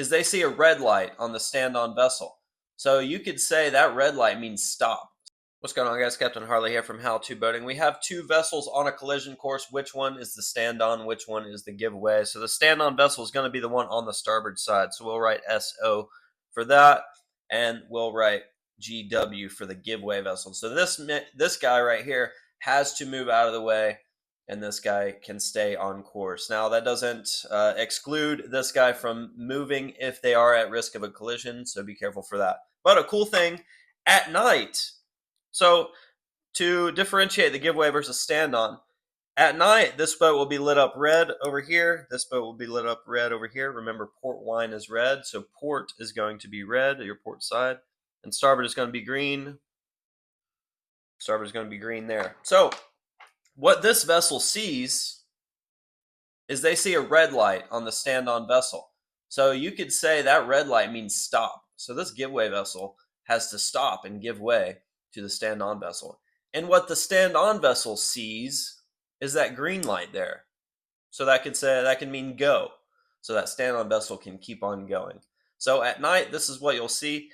is they see a red light on the stand-on vessel. So you could say that red light means stop. What's going on, guys? Captain Harley here from How To Boating. We have two vessels on a collision course. Which one is the stand-on? Which one is the giveaway? So the stand-on vessel is going to be the one on the starboard side. So we'll write SO for that, and we'll write GW for the giveaway vessel. So this guy right here has to move out of the way, and this guy can stay on course. Now, that doesn't exclude this guy from moving if they are at risk of a collision, so be careful for that. But a cool thing, at night, so to differentiate the giveaway versus stand-on, at night, this boat will be lit up red over here. This boat will be lit up red over here. Remember, port wine is red, so port is going to be red, your port side, and starboard is going to be green. Starboard is going to be green there. So what this vessel sees is they see a red light on the stand-on vessel. So you could say that red light means stop. So this giveaway vessel has to stop and give way to the stand-on vessel. And what the stand-on vessel sees is that green light there. So that can mean go. So that stand-on vessel can keep on going. So at night, this is what you'll see.